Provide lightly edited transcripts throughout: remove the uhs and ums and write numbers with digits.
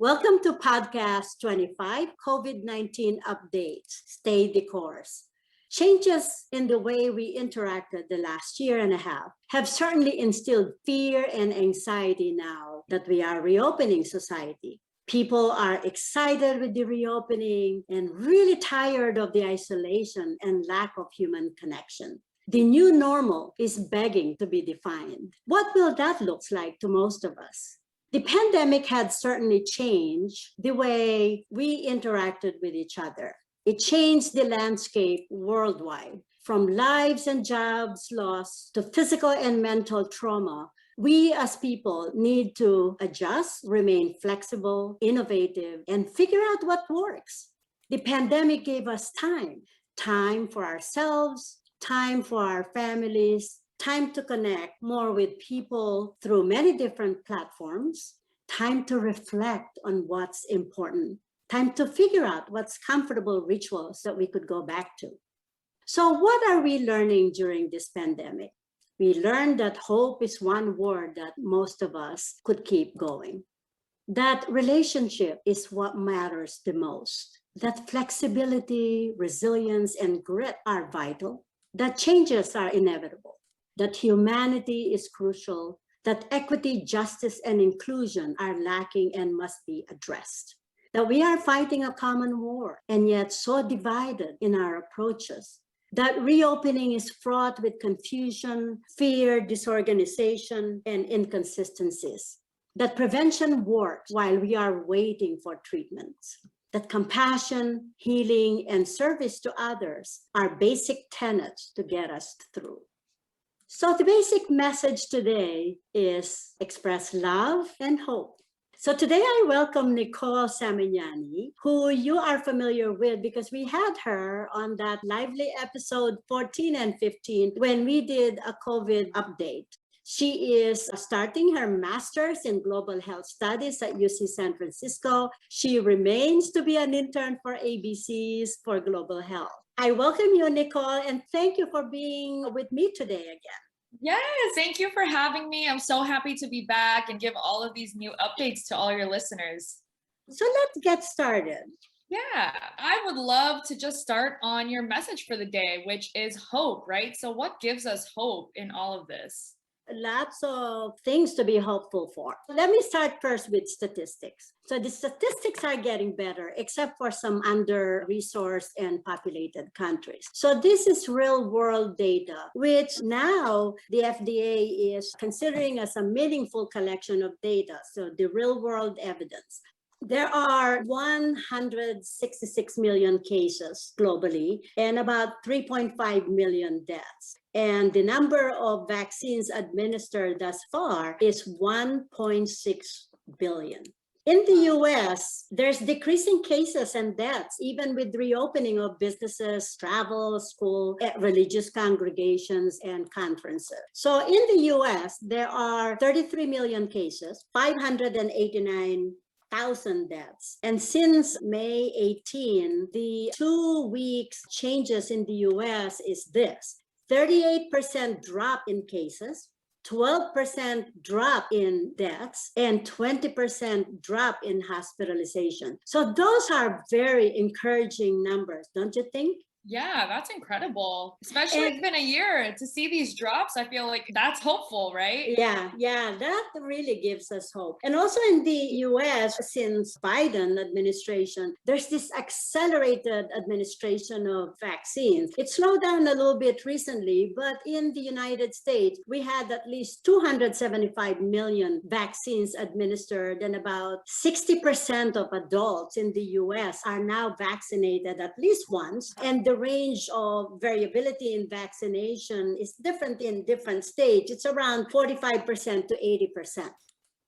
Welcome to Podcast 25, COVID-19 Updates, Stay the Course. Changes in the way we interacted the last year and a half have certainly instilled fear and anxiety now that we are reopening society. People are excited with the reopening and really tired of the isolation and lack of human connection. The new normal is begging to be defined. What will that look like to most of us? The pandemic had certainly changed the way we interacted with each other. It changed the landscape worldwide. From lives and jobs lost to physical and mental trauma, we as people need to adjust, remain flexible, innovative, and figure out what works. The pandemic gave us time for ourselves, time for our families, time to connect more with people through many different platforms, time to reflect on what's important, time to figure out what's comfortable rituals that we could go back to. So what are we learning during this pandemic? We learned that hope is one word that most of us could keep going. That relationship is what matters the most. That flexibility, resilience, and grit are vital. That changes are inevitable. That humanity is crucial, that equity, justice, and inclusion are lacking and must be addressed. That we are fighting a common war and yet so divided in our approaches. That reopening is fraught with confusion, fear, disorganization, and inconsistencies. That prevention works while we are waiting for treatments. That compassion, healing, and service to others are basic tenets to get us through. So the basic message today is express love and hope. So today I welcome Nicole Zamignani, who you are familiar with because we had her on that lively episode 14 and 15 when we did a COVID update. She is starting her master's in global health studies at UC San Francisco. She remains to be an intern for ABC's for global health. I welcome you, Nicole, and thank you for being with me today again. Yes, thank you for having me. I'm so happy to be back and give all of these new updates to all your listeners. So let's get started. Yeah, I would love to just start on your message for the day, which is hope, right? So what gives us hope in all of this? Lots of things to be hopeful for. Let me start first with statistics. So the statistics are getting better, except for some under-resourced and populated countries. So this is real-world data, which now the FDA is considering as a meaningful collection of data. So the real-world evidence. There are 166 million cases globally and about 3.5 million deaths. And the number of vaccines administered thus far is 1.6 billion. In the US, there's decreasing cases and deaths, even with reopening of businesses, travel, school, religious congregations, and conferences. So in the US, there are 33 million cases, 589,000 deaths. And since May 18, the 2 weeks changes in the US is this: 38% drop in cases, 12% drop in deaths, and 20% drop in hospitalization. So those are very encouraging numbers, don't you think? Yeah, that's incredible. Especially it's been a year to see these drops. I feel like that's hopeful, right? Yeah, that really gives us hope. And also in the US, since Biden administration, there's this accelerated administration of vaccines. It slowed down a little bit recently, but in the United States, we had at least 275 million vaccines administered, and about 60% of adults in the US are now vaccinated at least once. And the range of variability in vaccination is different in different states. It's around 45% to 80%.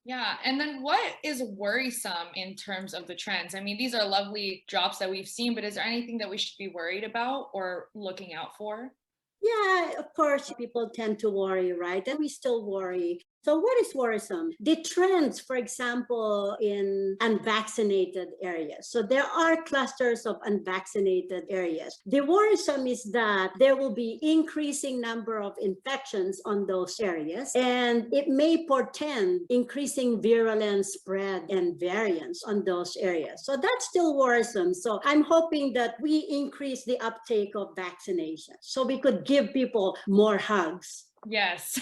Yeah. And then what is worrisome in terms of the trends? I mean, these are lovely drops that we've seen, but is there anything that we should be worried about or looking out for? Yeah, of course, people tend to worry, right? And we still worry. So what is worrisome? The trends, for example, in unvaccinated areas. So there are clusters of unvaccinated areas. The worrisome is that there will be increasing number of infections on those areas, and it may portend increasing virulence, spread, and variants on those areas. So that's still worrisome. So I'm hoping that we increase the uptake of vaccination so we could give people more hugs. Yes.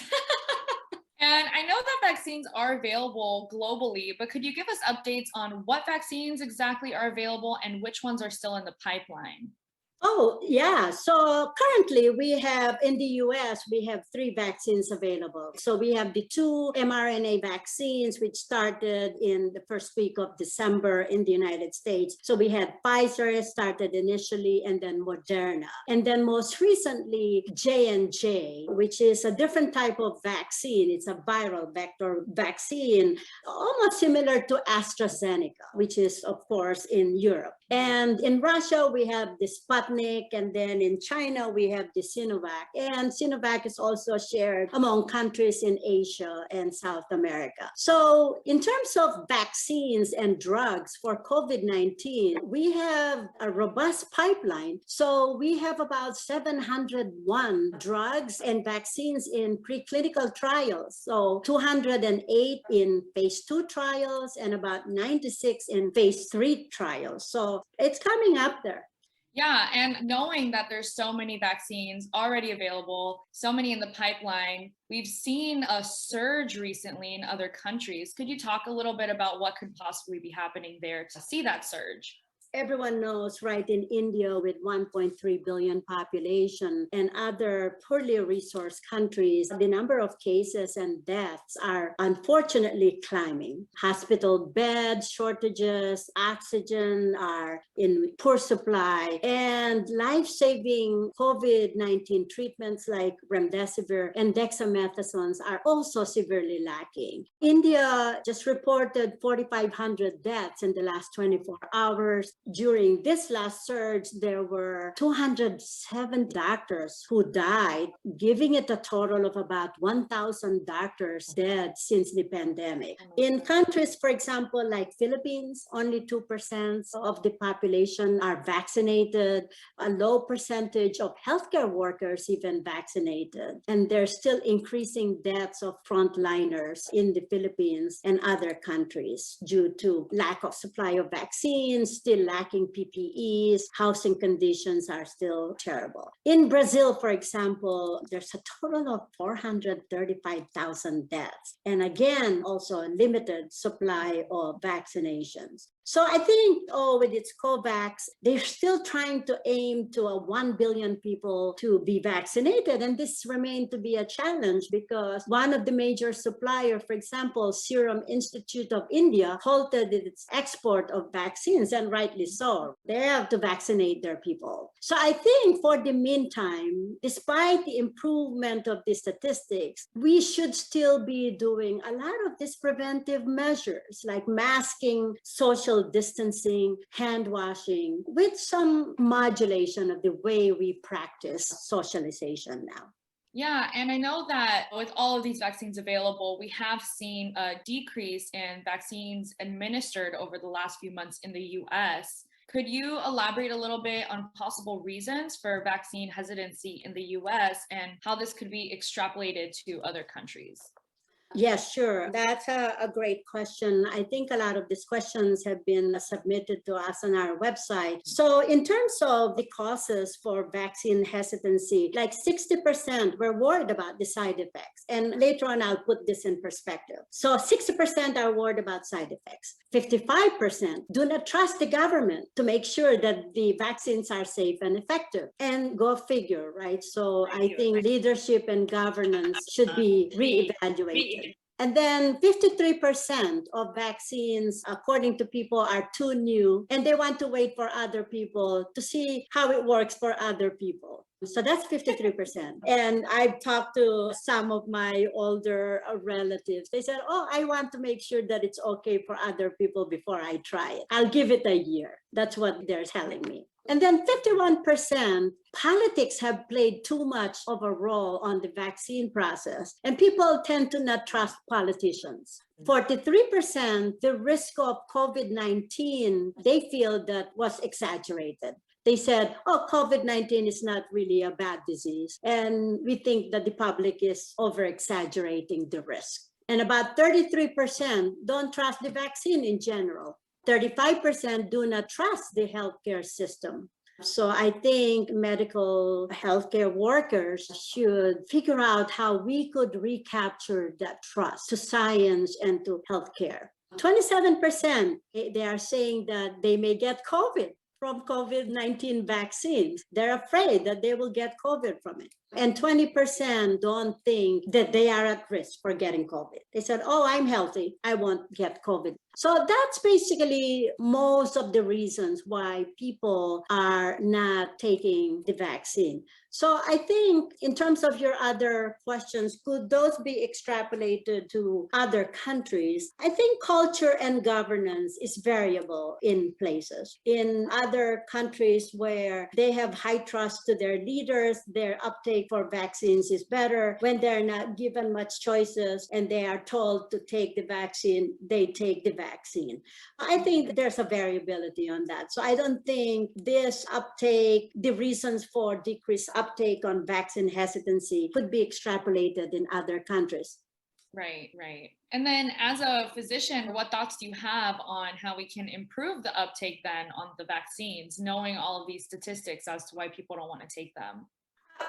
And I know that vaccines are available globally, but could you give us updates on what vaccines exactly are available and which ones are still in the pipeline? Oh, yeah. So currently we have in the US, we have 3 vaccines available. So we have the 2 mRNA vaccines, which started in the first week of December in the United States. So we had Pfizer started initially, and then Moderna. And then most recently, J&J, which is a different type of vaccine. It's a viral vector vaccine, almost similar to AstraZeneca, which is, of course, in Europe. And in Russia, we have the Sputnik, and then in China, we have the Sinovac. And Sinovac is also shared among countries in Asia and South America. So in terms of vaccines and drugs for COVID-19, we have a robust pipeline. So we have about 701 drugs and vaccines in preclinical trials. So 208 in phase 2 trials and about 96 in phase 3 trials. So it's coming up there. Yeah, and knowing that there's so many vaccines already available, so many in the pipeline, we've seen a surge recently in other countries. Could you talk a little bit about what could possibly be happening there to see that surge? Everyone knows, right, in India with 1.3 billion population and other poorly resourced countries, the number of cases and deaths are unfortunately climbing. Hospital bed shortages, oxygen are in poor supply, and life-saving COVID-19 treatments like remdesivir and dexamethasone are also severely lacking. India just reported 4,500 deaths in the last 24 hours. During this last surge, there were 207 doctors who died, giving it a total of about 1,000 doctors dead since the pandemic. In countries, for example, like Philippines, only 2% of the population are vaccinated, a low percentage of healthcare workers even vaccinated, and there's still increasing deaths of frontliners in the Philippines and other countries due to lack of supply of vaccines, still lacking PPEs, housing conditions are still terrible. In Brazil, for example, there's a total of 435,000 deaths. And again, also a limited supply of vaccinations. So I think, with its COVAX, they're still trying to aim to 1 billion people to be vaccinated. And this remained to be a challenge because one of the major suppliers, for example, Serum Institute of India, halted its export of vaccines, and rightly so. They have to vaccinate their people. So I think for the meantime, despite the improvement of the statistics, we should still be doing a lot of these preventive measures like masking, social distancing, hand washing, with some modulation of the way we practice socialization now. Yeah, and I know that with all of these vaccines available, we have seen a decrease in vaccines administered over the last few months in the US. Could you elaborate a little bit on possible reasons for vaccine hesitancy in the US and how this could be extrapolated to other countries? Yes, sure. That's a great question. I think a lot of these questions have been submitted to us on our website. So in terms of the causes for vaccine hesitancy, like 60% were worried about the side effects. And later on, I'll put this in perspective. So 60% are worried about side effects. 55% do not trust the government to make sure that the vaccines are safe and effective. And go figure, right? So I think leadership and governance should be reevaluated. And then 53% of vaccines, according to people, are too new, and they want to wait for other people to see how it works for other people. So that's 53%. And I've talked to some of my older relatives. They said, oh, I want to make sure that it's okay for other people before I try it. I'll give it a year. That's what they're telling me. And then 51%, politics have played too much of a role on the vaccine process, and people tend to not trust politicians. 43%, the risk of COVID-19, they feel that was exaggerated. They said, oh, COVID-19 is not really a bad disease. And we think that the public is over-exaggerating the risk. And about 33% don't trust the vaccine in general. 35% do not trust the healthcare system. So I think medical healthcare workers should figure out how we could recapture that trust to science and to healthcare. 27%, they are saying that they may get COVID from COVID-19 vaccines. They're afraid that they will get COVID from it. And 20% don't think that they are at risk for getting COVID. They said, oh, I'm healthy, I won't get COVID. So that's basically most of the reasons why people are not taking the vaccine. So I think in terms of your other questions, could those be extrapolated to other countries? I think culture and governance is variable in places. In other countries where they have high trust to their leaders, their uptake for vaccines is better. When they're not given much choices and they are told to take the vaccine, they take the vaccine. I think there's a variability on that. So I don't think this uptake, the reasons for decreased uptake on vaccine hesitancy could be extrapolated in other countries. Right, right. And then as a physician, what thoughts do you have on how we can improve the uptake then on the vaccines, knowing all of these statistics as to why people don't want to take them?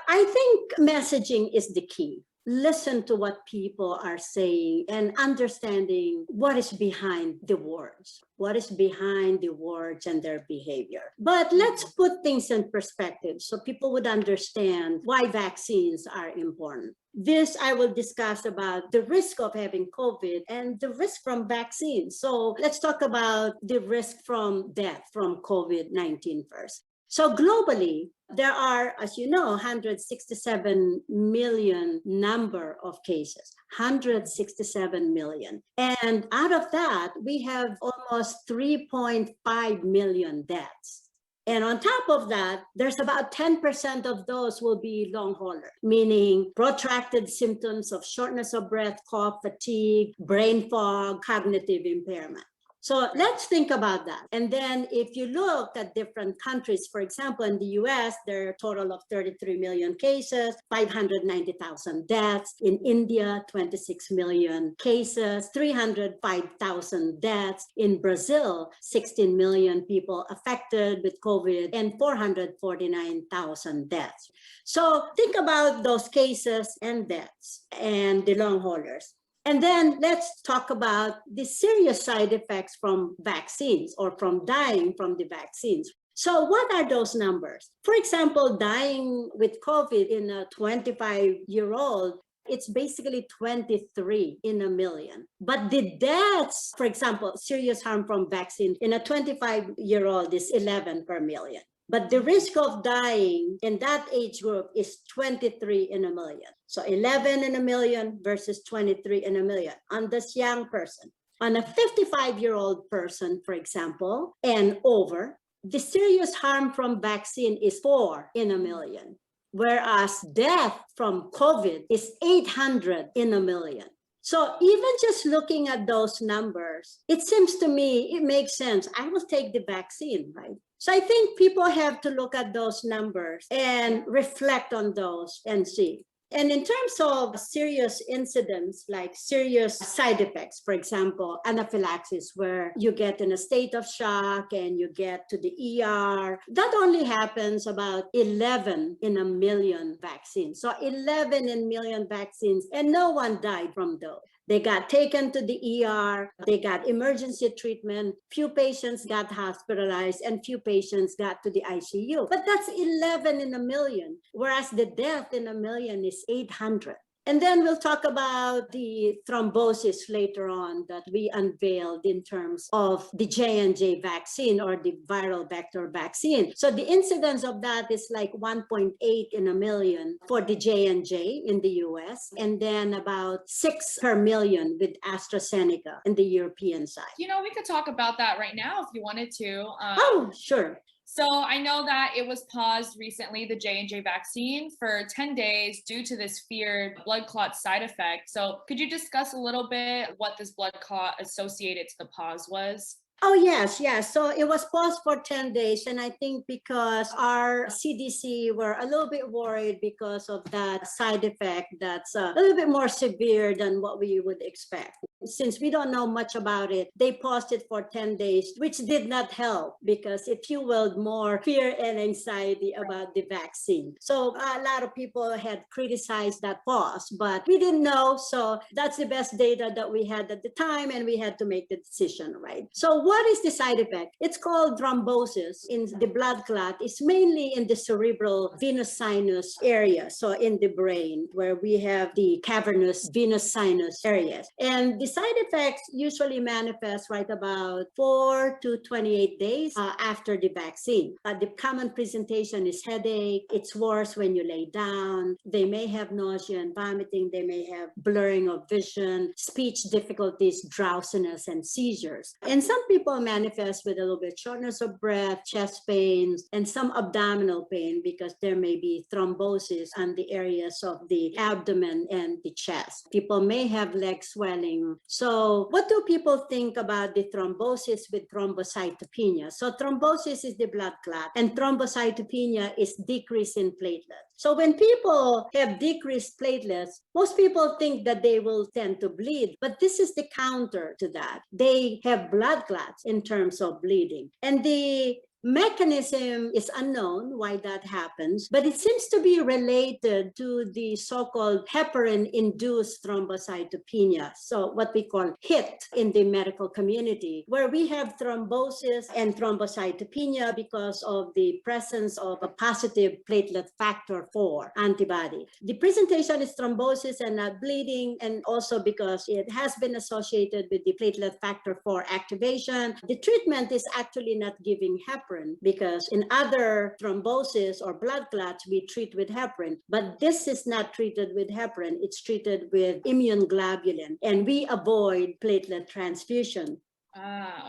I think messaging is the key. Listen to what people are saying and understanding what is behind the words, what is behind the words and their behavior. But let's put things in perspective so people would understand why vaccines are important. This I will discuss about the risk of having COVID and the risk from vaccines. So let's talk about the risk from death from COVID-19 first. So globally, there are, as you know, 167 million number of cases, 167 million. And out of that, we have almost 3.5 million deaths. And on top of that, there's about 10% of those will be long hauler, meaning protracted symptoms of shortness of breath, cough, fatigue, brain fog, cognitive impairment. So let's think about that. And then if you look at different countries, for example, in the US, there are a total of 33 million cases, 590,000 deaths. In India, 26 million cases, 305,000 deaths. In Brazil, 16 million people affected with COVID and 449,000 deaths. So think about those cases and deaths and the long haulers. And then let's talk about the serious side effects from vaccines or from dying from the vaccines. So what are those numbers? For example, dying with COVID in a 25-year-old, it's basically 23 in a million. But the deaths, for example, serious harm from vaccine in a 25-year-old is 11 per million. But the risk of dying in that age group is 23 in a million. So 11 in a million versus 23 in a million on this young person. On a 55-year-old person, for example, and over, the serious harm from vaccine is 4 in a million, whereas death from COVID is 800 in a million. So even just looking at those numbers, it seems to me it makes sense. I will take the vaccine, right? So I think people have to look at those numbers and reflect on those and see. And in terms of serious incidents, like serious side effects, for example, anaphylaxis, where you get in a state of shock and you get to the ER, that only happens about 11 in a million vaccines. So 11 in a million vaccines, and no one died from those. They got taken to the ER, they got emergency treatment, few patients got hospitalized, and few patients got to the ICU. But that's 11 in a million, whereas the death in a million is 800. And then we'll talk about the thrombosis later on that we unveiled in terms of the J&J vaccine or the viral vector vaccine. So the incidence of that is like 1.8 in a million for the J&J in the US, and then about 6 per million with AstraZeneca in the European side. We could talk about that right now if you wanted to. Oh, sure. So I know that it was paused recently, the J&J vaccine, for 10 days due to this feared blood clot side effect. So could you discuss a little bit what this blood clot associated to the pause was? Oh, yes. So it was paused for 10 days. And I think because our CDC were a little bit worried because of that side effect that's a little bit more severe than what we would expect. Since we don't know much about it, they paused it for 10 days, which did not help because it fueled more fear and anxiety about the vaccine. So a lot of people had criticized that pause, but we didn't know. So that's the best data that we had at the time, and we had to make the decision, right? So what is the side effect? It's called thrombosis in the blood clot. It's mainly in the cerebral venous sinus area, so in the brain where we have the cavernous venous sinus areas. And the side effects usually manifest right about 4 to 28 days after the vaccine. The common presentation is headache. It's worse when you lay down. They may have nausea and vomiting. They may have blurring of vision, speech difficulties, drowsiness, and seizures. And some people manifest with a little bit shortness of breath, chest pains, and some abdominal pain because there may be thrombosis on the areas of the abdomen and the chest. People may have leg swelling. So what do people think about the thrombosis with thrombocytopenia? So thrombosis is the blood clot, and thrombocytopenia is decrease in platelets. So when people have decreased platelets, most people think that they will tend to bleed, but this is the counter to that. They have blood clots in terms of bleeding. And the mechanism is unknown why that happens, but it seems to be related to the so-called heparin-induced thrombocytopenia, so what we call HIT in the medical community, where we have thrombosis and thrombocytopenia because of the presence of a positive platelet factor 4 antibody. The presentation is thrombosis and not bleeding, and also because it has been associated with the platelet factor 4 activation. The treatment is actually not giving heparin, because in other thrombosis or blood clots, we treat with heparin, but this is not treated with heparin. It's treated with immune globulin, and we avoid platelet transfusion.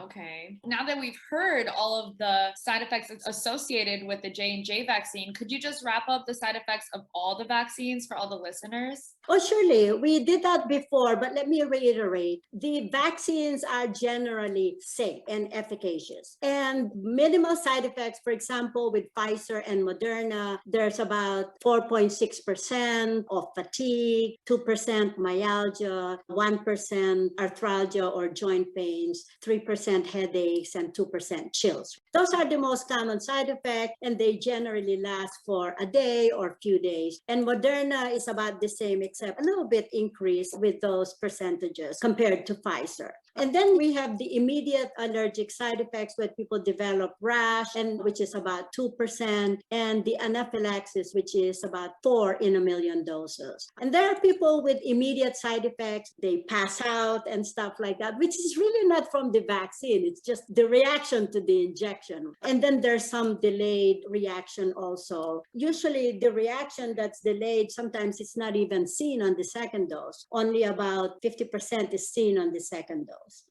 Okay. Now that we've heard all of the side effects associated with the J&J vaccine, could you just wrap up the side effects of all the vaccines for all the listeners? Oh, surely. We did that before, but let me reiterate. The vaccines are generally safe and efficacious. And minimal side effects, for example, with Pfizer and Moderna, there's about 4.6% of fatigue, 2% myalgia, 1% arthralgia or joint pains, 3% headaches, and 2% chills. Those are the most common side effects, and they generally last for a day or few days. And Moderna is about the same, except a little bit increase with those percentages compared to Pfizer. And then we have the immediate allergic side effects where people develop rash, and which is about 2%, and the anaphylaxis, which is about 4 in a million doses. And there are people with immediate side effects. They pass out and stuff like that, which is really not from the vaccine. It's just the reaction to the injection. And then there's some delayed reaction also. Usually the reaction that's delayed, sometimes it's not even seen on the second dose. Only about 50% is seen on the second dose.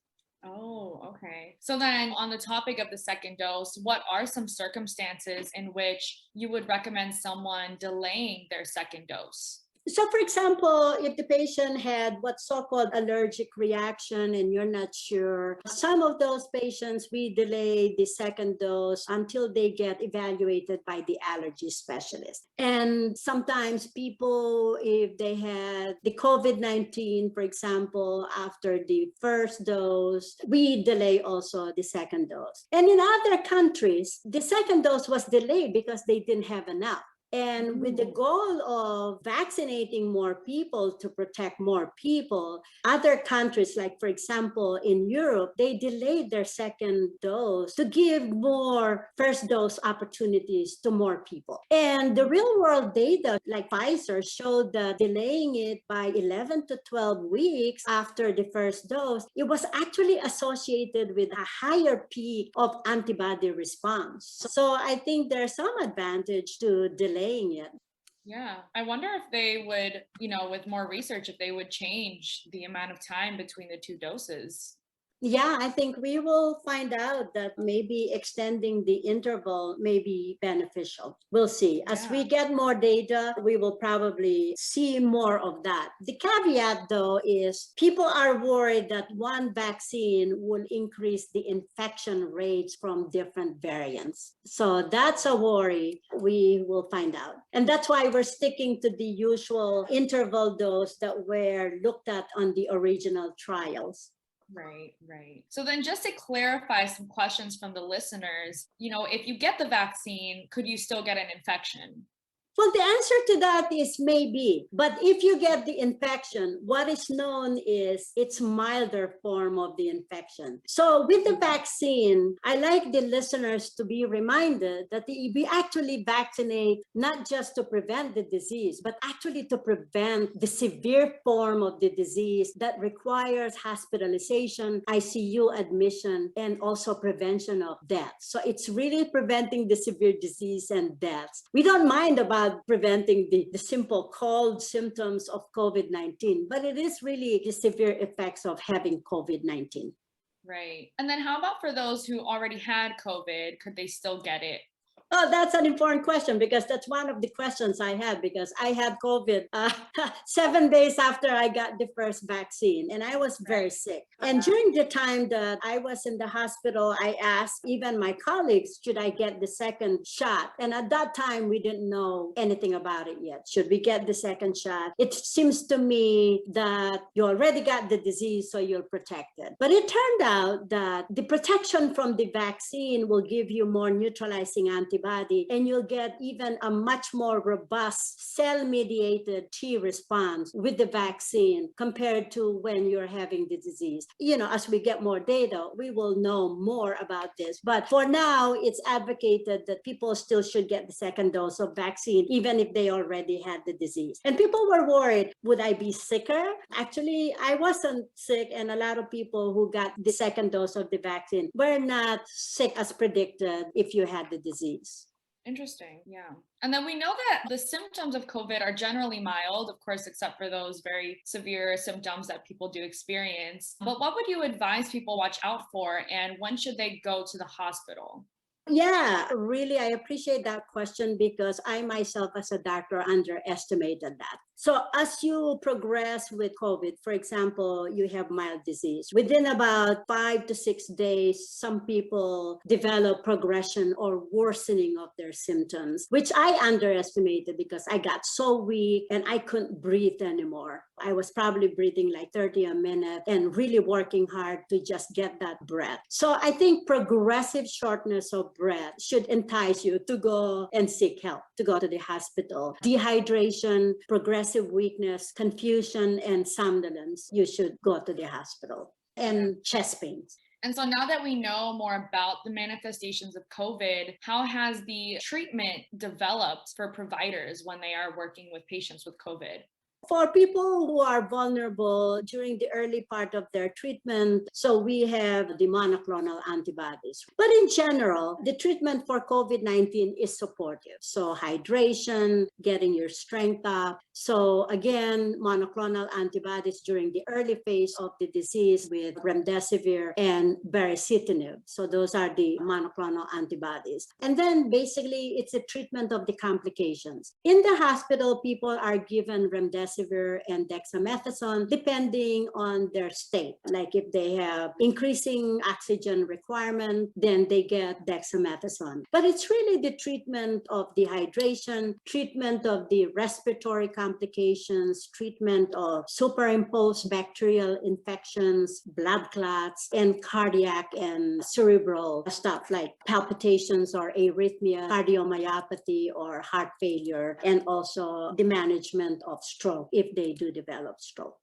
Oh, okay. So then on the topic of the second dose, what are some circumstances in which you would recommend someone delaying their second dose? So, for example, if the patient had what's so-called allergic reaction and you're not sure, some of those patients, we delay the second dose until they get evaluated by the allergy specialist. And sometimes people, if they had the COVID-19, for example, after the first dose, we delay also the second dose. And in other countries, the second dose was delayed because they didn't have enough. And with the goal of vaccinating more people to protect more people, other countries, like for example, in Europe, they delayed their second dose to give more first dose opportunities to more people. And the real world data, like Pfizer, showed that delaying it by 11 to 12 weeks after the first dose, it was actually associated with a higher peak of antibody response. So I think there's some advantage to delaying it. Yeah, I wonder if they would, with more research, if they would change the amount of time between the two doses. Yeah, I think we will find out that maybe extending the interval may be beneficial. We'll see. As we get more data, we will probably see more of that. The caveat, though, is people are worried that one vaccine will increase the infection rates from different variants. So that's a worry. We will find out. And that's why we're sticking to the usual interval dose that were looked at on the original trials. Right, right. So then just to clarify some questions from the listeners, if you get the vaccine, could you still get an infection? Well, the answer to that is maybe. But if you get the infection, what is known is it's milder form of the infection. So with the vaccine, I like the listeners to be reminded that we actually vaccinate not just to prevent the disease, but actually to prevent the severe form of the disease that requires hospitalization, ICU admission, and also prevention of death. So it's really preventing the severe disease and deaths. We don't mind about preventing the simple cold symptoms of COVID-19, but it is really the severe effects of having COVID-19. Right. And then how about for those who already had COVID? Could they still get it? Oh, that's an important question because that's one of the questions I had because I had COVID 7 days after I got the first vaccine and I was very sick. And during the time that I was in the hospital, I asked even my colleagues, should I get the second shot? And at that time, we didn't know anything about it yet. Should we get the second shot? It seems to me that you already got the disease, so you're protected. But it turned out that the protection from the vaccine will give you more neutralizing antibodies and you'll get even a much more robust cell-mediated T response with the vaccine compared to when you're having the disease. As we get more data, we will know more about this. But for now, it's advocated that people still should get the second dose of vaccine, even if they already had the disease. And people were worried, would I be sicker? Actually, I wasn't sick, and a lot of people who got the second dose of the vaccine were not sick as predicted if you had the disease. Interesting. Yeah. And then we know that the symptoms of COVID are generally mild, of course, except for those very severe symptoms that people do experience. But what would you advise people watch out for, and when should they go to the hospital? Yeah, really, I appreciate that question because I myself as a doctor underestimated that. So as you progress with COVID, for example, you have mild disease. Within about 5 to 6 days, some people develop progression or worsening of their symptoms, which I underestimated because I got so weak and I couldn't breathe anymore. I was probably breathing like 30 a minute and really working hard to just get that breath. So I think progressive shortness of breath should entice you to go and seek help, to go to the hospital. Dehydration, progressive weakness, confusion, and somnolence, you should go to the hospital. And chest pains. And so now that we know more about the manifestations of COVID, how has the treatment developed for providers when they are working with patients with COVID? For people who are vulnerable during the early part of their treatment, so we have the monoclonal antibodies. But in general, the treatment for COVID-19 is supportive. So hydration, getting your strength up. So again, monoclonal antibodies during the early phase of the disease with remdesivir and baricitinib. So those are the monoclonal antibodies. And then basically it's a treatment of the complications. In the hospital, people are given remdesivir remdesivir and dexamethasone, depending on their state. Like if they have increasing oxygen requirement, then they get dexamethasone. But it's really the treatment of dehydration, treatment of the respiratory complications, treatment of superimposed bacterial infections, blood clots, and cardiac and cerebral stuff like palpitations or arrhythmia, cardiomyopathy or heart failure, and also the management of stroke if they do develop stroke.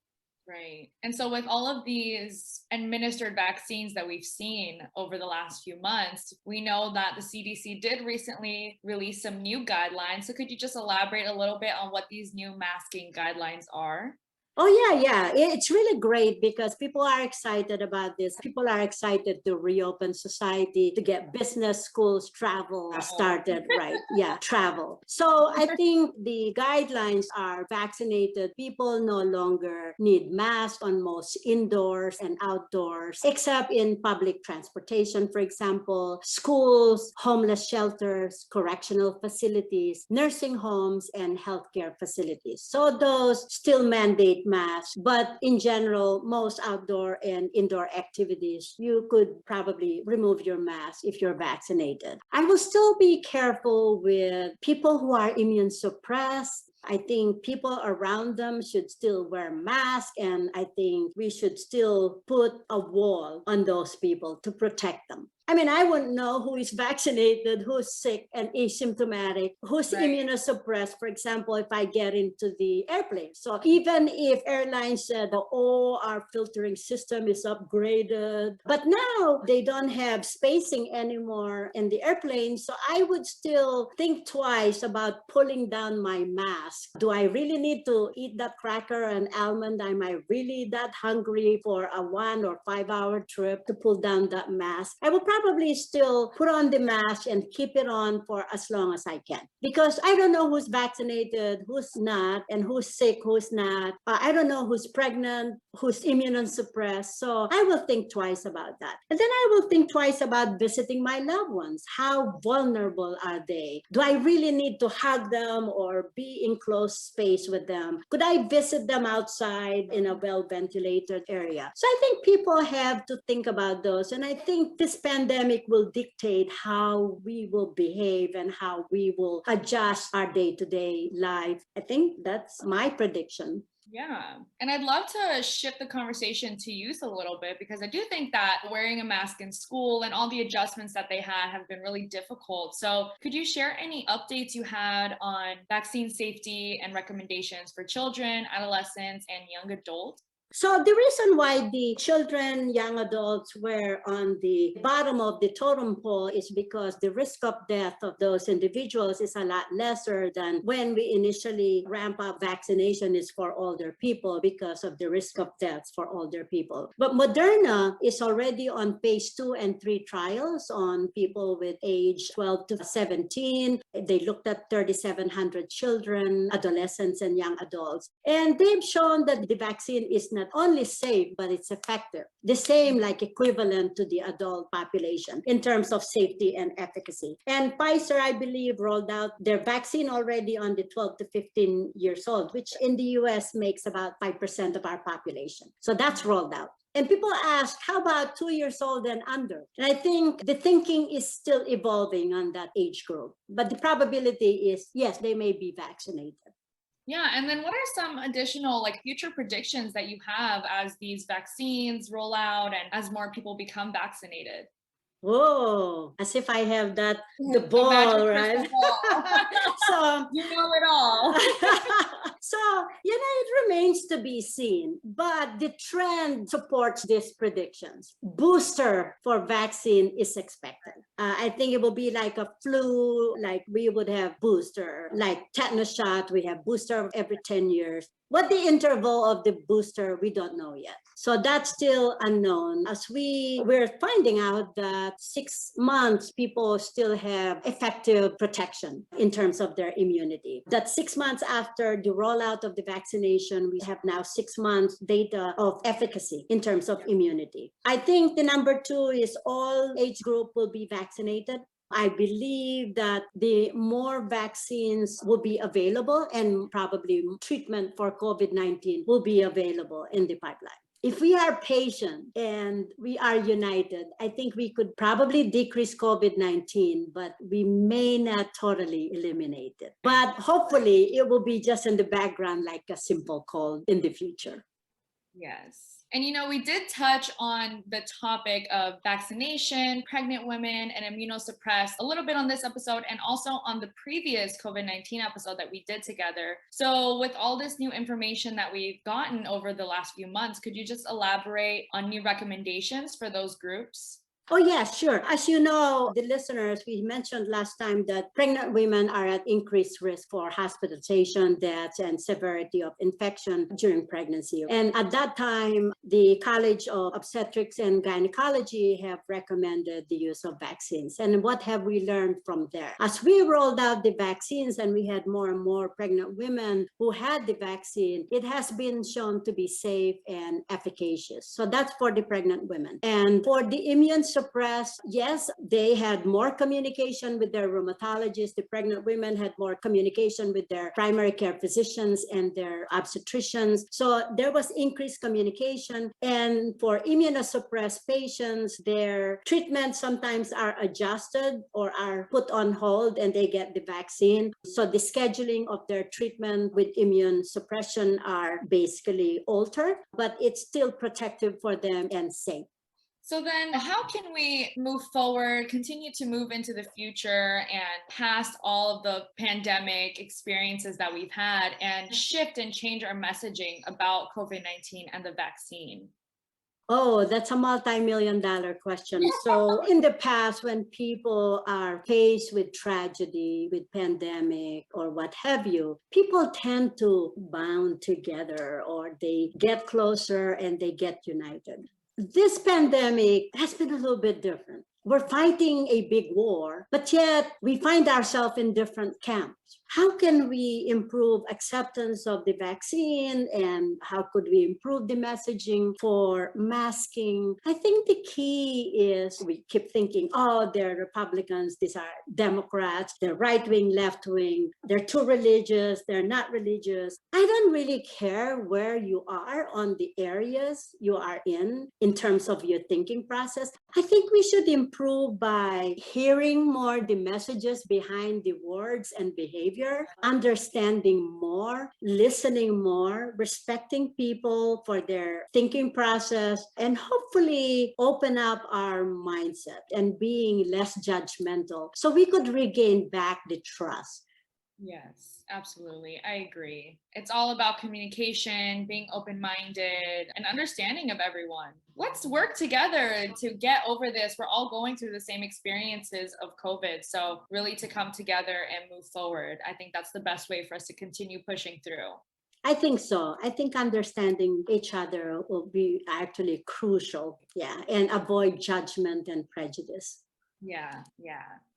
Right. And so with all of these administered vaccines that we've seen over the last few months, we know that the CDC did recently release some new guidelines. So could you just elaborate a little bit on what these new masking guidelines are? Oh, yeah. It's really great because people are excited about this. People are excited to reopen society, to get business, schools, travel started, right? Yeah, travel. So I think the guidelines are vaccinated. People no longer need masks on most indoors and outdoors, except in public transportation, for example, schools, homeless shelters, correctional facilities, nursing homes, and healthcare facilities. So those still mandate masks, but in general, most outdoor and indoor activities, you could probably remove your mask if you're vaccinated. I will still be careful with people who are immune suppressed. I think people around them should still wear masks, and I think we should still put a wall on those people to protect them. I mean, I wouldn't know who is vaccinated, who's sick and asymptomatic, who's immunosuppressed, for example, if I get into the airplane. So even if airlines said, oh, our filtering system is upgraded, but now they don't have spacing anymore in the airplane. So I would still think twice about pulling down my mask. Do I really need to eat that cracker and almond? Am I really that hungry for a 1 or 5 hour trip to pull down that mask? I will probably still put on the mask and keep it on for as long as I can, because I don't know who's vaccinated, who's not, and who's sick, who's not. I don't know who's pregnant, who's immunosuppressed. So I will think twice about that. And then I will think twice about visiting my loved ones. How vulnerable are they? Do I really need to hug them or be in close space with them? Could I visit them outside in a well-ventilated area? So I think people have to think about those. And I think this pandemic will dictate how we will behave and how we will adjust our day-to-day life. I think that's my prediction. Yeah. And I'd love to shift the conversation to youth a little bit, because I do think that wearing a mask in school and all the adjustments that they had have been really difficult. So could you share any updates you had on vaccine safety and recommendations for children, adolescents, and young adults? So the reason why the children, young adults were on the bottom of the totem pole is because the risk of death of those individuals is a lot lesser than when we initially ramp up vaccination is for older people, because of the risk of death for older people. But Moderna is already on phase 2 and 3 trials on people with age 12 to 17. They looked at 3,700 children, adolescents, and young adults. And they've shown that the vaccine is not only safe, but it's effective. The same, like equivalent to the adult population in terms of safety and efficacy. And Pfizer, I believe, rolled out their vaccine already on the 12 to 15 years old, which in the US makes about 5% of our population. So that's rolled out. And people ask, how about 2 years old and under? And I think the thinking is still evolving on that age group. But the probability is, yes, they may be vaccinated. Yeah, and then what are some additional future predictions that you have as these vaccines roll out and as more people become vaccinated? Whoa, as if I have the ball, right? So you know it all. So, it remains to be seen, but the trend supports these predictions. Booster for vaccine is expected. I think it will be like a flu, like we would have booster, like tetanus shot, we have booster every 10 years. What the interval of the booster, we don't know yet. So that's still unknown. As we're finding out that 6 months, people still have effective protection in terms of their immunity. That 6 months after the rollout of the vaccination, we have now 6 months data of efficacy in terms of immunity. I think the number 2 is all age group will be vaccinated. I believe that the more vaccines will be available and probably treatment for COVID-19 will be available in the pipeline. If we are patient and we are united, I think we could probably decrease COVID-19, but we may not totally eliminate it. But hopefully it will be just in the background like a simple cold in the future. Yes. And we did touch on the topic of vaccination, pregnant women, and immunosuppressed a little bit on this episode and also on the previous COVID-19 episode that we did together. So with all this new information that we've gotten over the last few months, could you just elaborate on new recommendations for those groups? Oh, yeah, sure. As you know, the listeners, we mentioned last time that pregnant women are at increased risk for hospitalization, deaths, and severity of infection during pregnancy. And at that time, the College of Obstetrics and Gynecology have recommended the use of vaccines. And what have we learned from there? As we rolled out the vaccines and we had more and more pregnant women who had the vaccine, it has been shown to be safe and efficacious. So that's for the pregnant women. And for the immune suppressed, yes, they had more communication with their rheumatologists. The pregnant women had more communication with their primary care physicians and their obstetricians. So there was increased communication. And for immunosuppressed patients, their treatments sometimes are adjusted or are put on hold and they get the vaccine. So the scheduling of their treatment with immune suppression are basically altered, but it's still protective for them and safe. So then how can we move forward, continue to move into the future and past all of the pandemic experiences that we've had and shift and change our messaging about COVID-19 and the vaccine? Oh, that's a multi-million-dollar question. So in the past, when people are faced with tragedy, with pandemic or what have you, people tend to bond together or they get closer and they get united. This pandemic has been a little bit different. We're fighting a big war, but yet we find ourselves in different camps. How can we improve acceptance of the vaccine and how could we improve the messaging for masking? I think the key is we keep thinking, oh, they're Republicans, these are Democrats, they're right-wing, left-wing, they're too religious, they're not religious. I don't really care where you are on the areas you are in terms of your thinking process. I think we should improve by hearing more the messages behind the words and behavior, understanding more, listening more, respecting people for their thinking process, and hopefully open up our mindset and being less judgmental so we could regain back the trust. Yes, absolutely. I agree. It's all about communication, being open-minded, and understanding of everyone. Let's work together to get over this. We're all going through the same experiences of COVID. So really to come together and move forward. I think that's the best way for us to continue pushing through. I think so. I think understanding each other will be actually crucial. Yeah. And avoid judgment and prejudice. Yeah.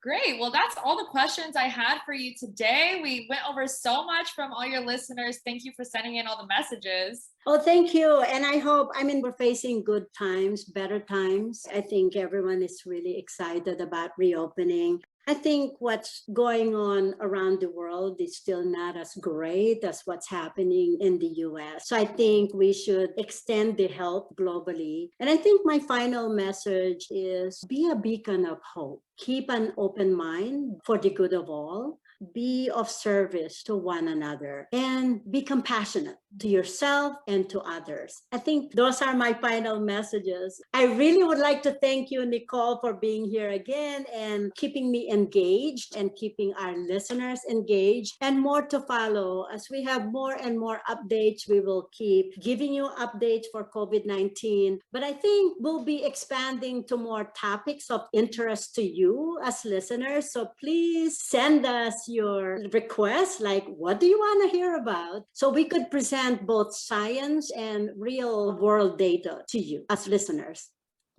Great. Well, that's all the questions I had for you today. We went over so much from all your listeners. Thank you for sending in all the messages. Oh, thank you. And we're facing good times, better times. I think everyone is really excited about reopening. I think what's going on around the world is still not as great as what's happening in the US. So I think we should extend the help globally. And I think my final message is be a beacon of hope. Keep an open mind for the good of all. Be of service to one another and be compassionate to yourself and to others. I think those are my final messages. I really would like to thank you, Nicole, for being here again and keeping me engaged and keeping our listeners engaged, and more to follow. As we have more and more updates, we will keep giving you updates for COVID-19. But I think we'll be expanding to more topics of interest to you as listeners. So please send us your requests, like what do you want to hear about? So we could present both science and real world data to you as listeners.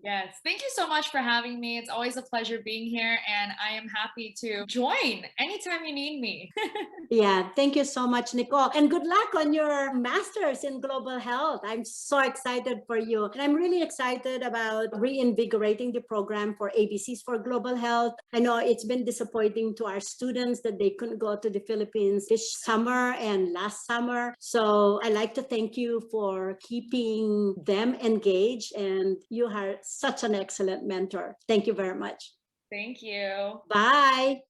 Yes. Thank you so much for having me. It's always a pleasure being here, and I am happy to join anytime you need me. Yeah, thank you so much, Nicole. And good luck on your master's in global health. I'm so excited for you. And I'm really excited about reinvigorating the program for ABCs for global health. I know it's been disappointing to our students that they couldn't go to the Philippines this summer and last summer. So I like to thank you for keeping them engaged. And you are such an excellent mentor. Thank you very much. Thank you. Bye.